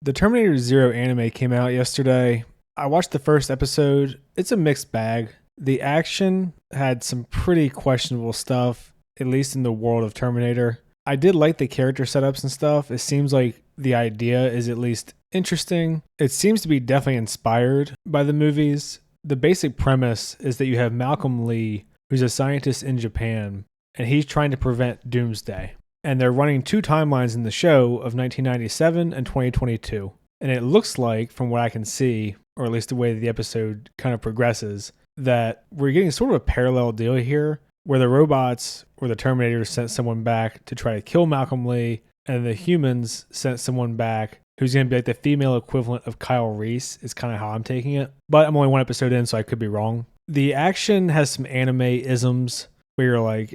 The Terminator Zero anime came out yesterday. I watched the first episode. It's a mixed bag. The action had some pretty questionable stuff, at least in the world of Terminator. I did like the character setups and stuff. It seems like the idea is at least interesting. It seems to be definitely inspired by the movies. The basic premise is that you have Malcolm Lee, who's a scientist in Japan, and he's trying to prevent doomsday. And they're running two timelines in the show of 1997 and 2022. And it looks like, from what I can see, or at least the way the episode kind of progresses, that we're getting sort of a parallel deal here, where the robots or the Terminators sent someone back to try to kill Malcolm Lee, and the humans sent someone back who's going to be like the female equivalent of Kyle Reese, is kind of how I'm taking it. But I'm only one episode in, so I could be wrong. The action has some anime-isms where you're like,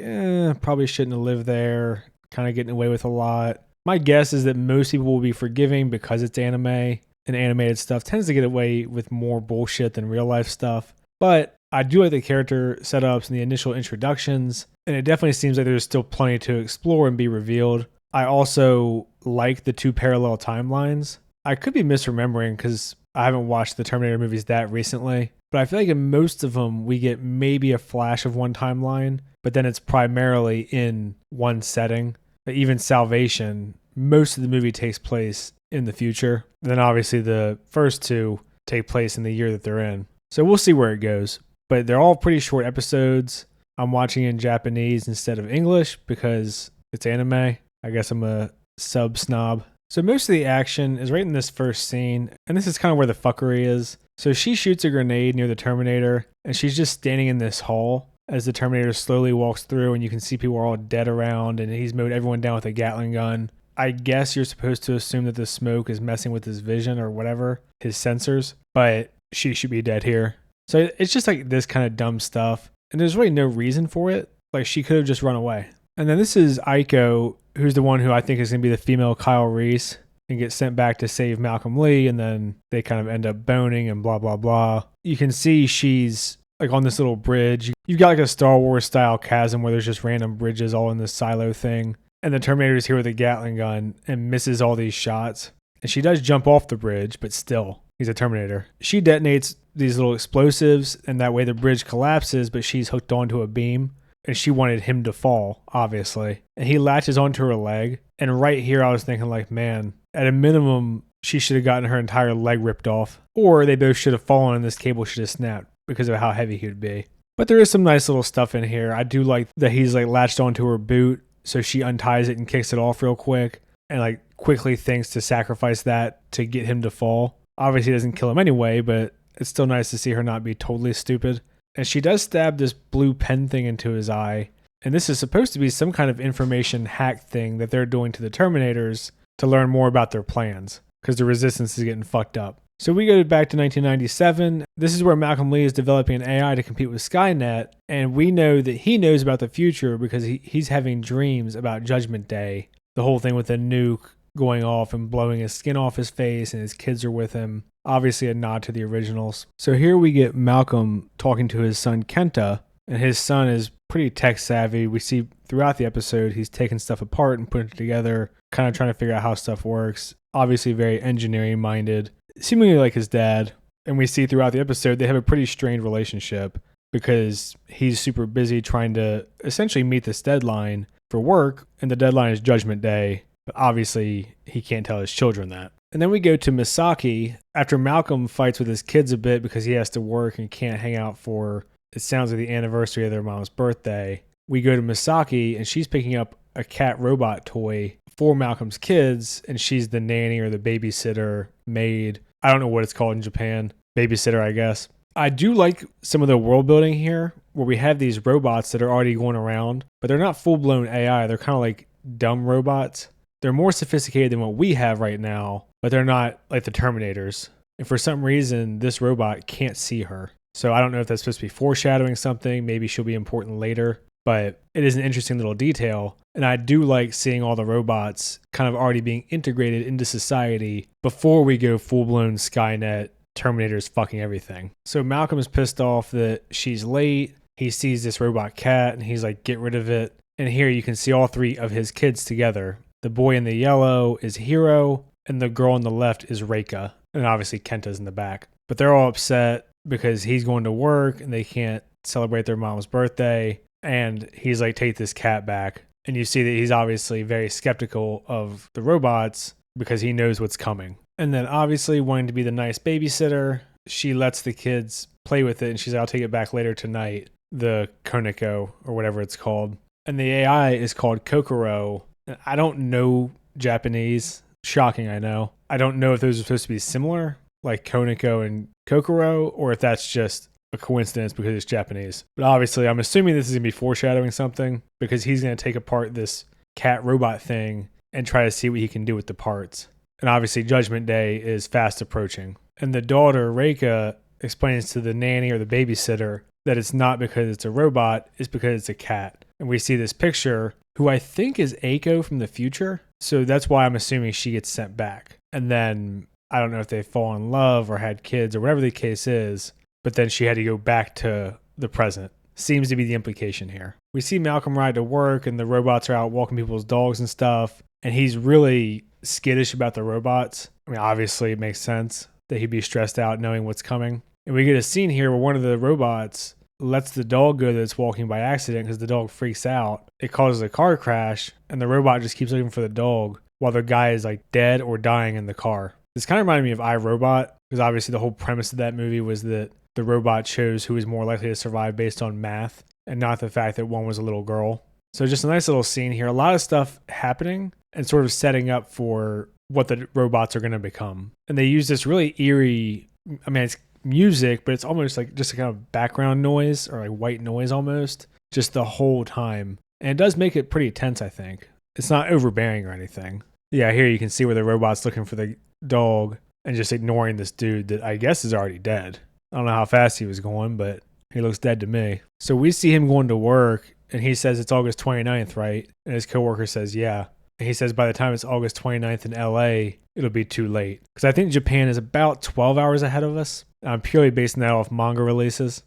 probably shouldn't have lived there, kind of getting away with a lot. My guess is that most people will be forgiving because it's anime, and animated stuff tends to get away with more bullshit than real life stuff. But I do like the character setups and the initial introductions, and it definitely seems like there's still plenty to explore and be revealed. I also like the two parallel timelines. I could be misremembering because I haven't watched the Terminator movies that recently, but I feel like in most of them we get maybe a flash of one timeline, but then it's primarily in one setting. Even Salvation, most of the movie takes place in the future. Then obviously the first two take place in the year that they're in. So we'll see where it goes. But they're all pretty short episodes. I'm watching in Japanese instead of English because it's anime. I guess I'm a sub snob. So most of the action is right in this first scene, and this is kind of where the fuckery is. So she shoots a grenade near the Terminator, and she's just standing in this hall as the Terminator slowly walks through, and you can see people are all dead around, and he's mowed everyone down with a Gatling gun. I guess you're supposed to assume that the smoke is messing with his vision or whatever, his sensors, but she should be dead here. So it's just like this kind of dumb stuff, and there's really no reason for it. Like, she could have just run away. And then this is Aiko, who's the one who I think is going to be the female Kyle Reese, and get sent back to save Malcolm Lee, and then they kind of end up boning and blah, blah, blah. You can see she's like on this little bridge. You've got like a Star Wars style chasm where there's just random bridges all in this silo thing. And the Terminator's here with a Gatling gun and misses all these shots. And she does jump off the bridge, but still, he's a Terminator. She detonates these little explosives, and that way the bridge collapses, but she's hooked onto a beam. And she wanted him to fall, obviously. And he latches onto her leg. And right here, I was thinking like, man, at a minimum, she should have gotten her entire leg ripped off. Or they both should have fallen and this cable should have snapped because of how heavy he would be. But there is some nice little stuff in here. I do like that he's like latched onto her boot, so she unties it and kicks it off real quick, and like quickly thinks to sacrifice that to get him to fall. Obviously it doesn't kill him anyway, but it's still nice to see her not be totally stupid. And she does stab this blue pen thing into his eye, and this is supposed to be some kind of information hack thing that they're doing to the Terminators to learn more about their plans, because the Resistance is getting fucked up. So we go back to 1997. This is where Malcolm Lee is developing an AI to compete with Skynet, and we know that he knows about the future because he's having dreams about Judgment Day. The whole thing with the nuke going off and blowing his skin off his face, and his kids are with him. Obviously a nod to the originals. So here we get Malcolm talking to his son Kenta, and his son is pretty tech savvy. We see throughout the episode he's taking stuff apart and putting it together, kind of trying to figure out how stuff works. Obviously very engineering minded, seemingly like his dad. And we see throughout the episode they have a pretty strained relationship because he's super busy trying to essentially meet this deadline for work, and the deadline is Judgment Day, but obviously he can't tell his children that. And then we go to Misaki after Malcolm fights with his kids a bit because he has to work and can't hang out for, it sounds like, the anniversary of their mom's birthday. We go to Misaki, and she's picking up a cat robot toy for Malcolm's kids, and she's the nanny or the babysitter, maid. I don't know what it's called in Japan. Babysitter, I guess. I do like some of the world building here, where we have these robots that are already going around, but they're not full-blown AI. They're kind of like dumb robots. They're more sophisticated than what we have right now, but they're not like the Terminators. And for some reason, this robot can't see her. So I don't know if that's supposed to be foreshadowing something. Maybe she'll be important later. But it is an interesting little detail. And I do like seeing all the robots kind of already being integrated into society before we go full-blown Skynet, Terminators fucking everything. So Malcolm is pissed off that she's late. He sees this robot cat and he's like, get rid of it. And here you can see all three of his kids together. The boy in the yellow is Hero. and the girl on the left is Reika, and obviously Kenta's in the back. But they're all upset because he's going to work and they can't celebrate their mom's birthday, and he's like, take this cat back. And you see that he's obviously very skeptical of the robots because he knows what's coming. And then obviously wanting to be the nice babysitter, she lets the kids play with it and she's like, I'll take it back later tonight. The Koneko or whatever it's called. And the AI is called Kokoro. I don't know Japanese. Shocking, I know. I don't know if those are supposed to be similar, like Koneko and Kokoro, or if that's just a coincidence because it's Japanese. But obviously, I'm assuming this is going to be foreshadowing something because he's going to take apart this cat robot thing and try to see what he can do with the parts. And obviously, Judgment Day is fast approaching. And the daughter, Reika, explains to the nanny or the babysitter that it's not because it's a robot, it's because it's a cat. And we see this picture, who I think is Aiko from the future. So that's why I'm assuming she gets sent back. And then I don't know if they fall in love or had kids or whatever the case is, but then she had to go back to the present. Seems to be the implication here. We see Malcolm ride to work and the robots are out walking people's dogs and stuff. And he's really skittish about the robots. I mean, obviously it makes sense that he'd be stressed out knowing what's coming. And we get a scene here where one of the robots lets the dog go that's walking by accident because the dog freaks out. It causes a car crash and the robot just keeps looking for the dog while the guy is like dead or dying in the car. This kind of reminded me of iRobot because obviously the whole premise of that movie was that the robot chose who was more likely to survive based on math and not the fact that one was a little girl. So just a nice little scene here. A lot of stuff happening and sort of setting up for what the robots are going to become. And they use this really eerie, I mean, it's music, but it's almost like just a kind of background noise or like white noise almost, just the whole time. And it does make it pretty tense, I think. It's not overbearing or anything. Yeah, here you can see where the robot's looking for the dog and just ignoring this dude that I guess is already dead. I don't know how fast he was going, but he looks dead to me. So we see him going to work and he says it's August 29th, right? And his coworker says, yeah. And he says by the time it's August 29th in LA, it'll be too late. Because I think Japan is about 12 hours ahead of us. I'm purely basing that off manga releases.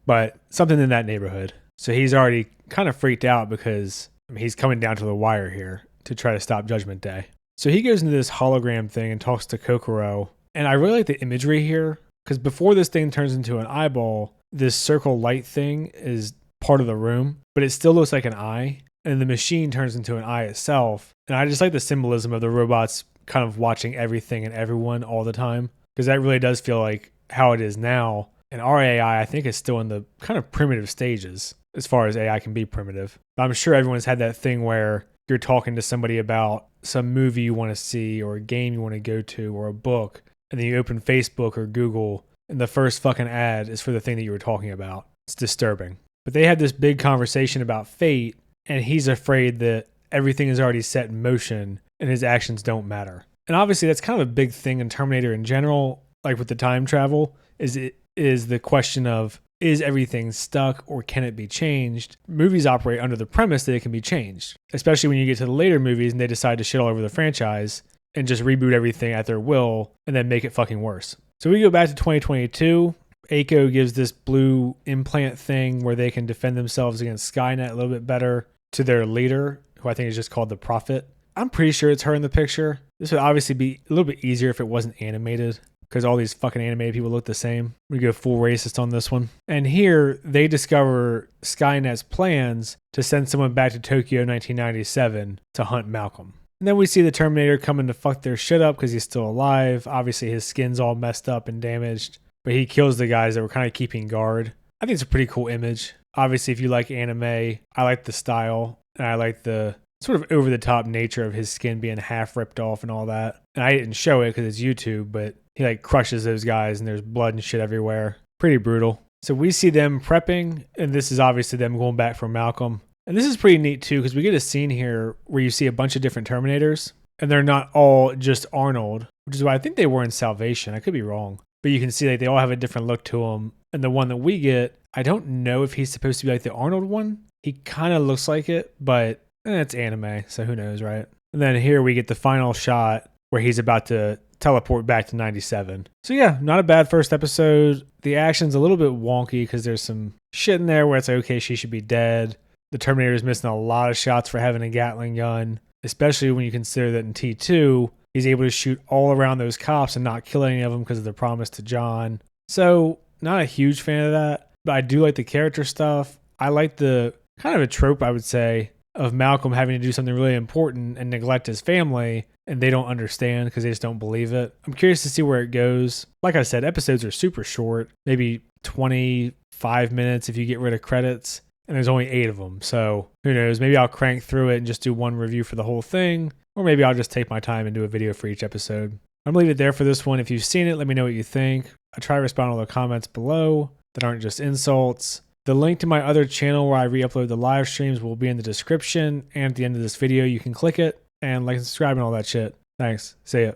But something in that neighborhood. So he's already kind of freaked out because he's coming down to the wire here to try to stop Judgment Day. So he goes into this hologram thing and talks to Kokoro. And I really like the imagery here because before this thing turns into an eyeball, this circle light thing is part of the room, but it still looks like an eye. And the machine turns into an eye itself. And I just like the symbolism of the robots kind of watching everything and everyone all the time. Because that really does feel like how it is now. And our AI, I think, is still in the kind of primitive stages as far as AI can be primitive. But I'm sure everyone's had that thing where you're talking to somebody about some movie you want to see or a game you want to go to or a book. And then you open Facebook or Google and the first fucking ad is for the thing that you were talking about. It's disturbing. But they had this big conversation about fate. And he's afraid that everything is already set in motion and his actions don't matter. And obviously that's kind of a big thing in Terminator in general, like with the time travel, is the question of, is everything stuck or can it be changed? Movies operate under the premise that it can be changed, especially when you get to the later movies and they decide to shit all over the franchise and just reboot everything at their will and then make it fucking worse. So we go back to 2022. Aiko gives this blue implant thing where they can defend themselves against Skynet a little bit better to their leader, who I think is just called the Prophet. I'm pretty sure it's her in the picture. This would obviously be a little bit easier if it wasn't animated, because all these fucking animated people look the same. We go full racist on this one. And here, they discover Skynet's plans to send someone back to Tokyo 1997 to hunt Malcolm. And then we see the Terminator coming to fuck their shit up because he's still alive. Obviously, his skin's all messed up and damaged, but he kills the guys that were kind of keeping guard. I think it's a pretty cool image. Obviously, if you like anime, I like the style, and I like the sort of over-the-top nature of his skin being half ripped off and all that. And I didn't show it because it's YouTube, but he like crushes those guys and there's blood and shit everywhere. Pretty brutal. So we see them prepping, and this is obviously them going back for Malcolm. And this is pretty neat too, because we get a scene here where you see a bunch of different Terminators, and they're not all just Arnold, which is why I think they were in Salvation. I could be wrong. But you can see like they all have a different look to them. And the one that we get, I don't know if he's supposed to be like the Arnold one. He kind of looks like it, but it's anime, so who knows, right? And then here we get the final shot where he's about to teleport back to 97. So yeah, not a bad first episode. The action's a little bit wonky because there's some shit in there where it's like, okay, she should be dead. The Terminator's missing a lot of shots for having a Gatling gun. especially when you consider that in T2, he's able to shoot all around those cops and not kill any of them because of the promise to John. So, not a huge fan of that, but I do like the character stuff. I like the kind of a trope, I would say, of Malcolm having to do something really important and neglect his family, and they don't understand because they just don't believe it. I'm curious to see where it goes. Like I said, episodes are super short, maybe 25 minutes if you get rid of credits, and there's only 8 of them. So who knows? Maybe I'll crank through it and just do one review for the whole thing, or maybe I'll just take my time and do a video for each episode. I'm going to leave it there for this one. If you've seen it, let me know what you think. I try to respond to all the comments below that aren't just insults. The link to my other channel where I re-upload the live streams will be in the description and at the end of this video. You can click it and like and subscribe and all that shit. Thanks. See ya.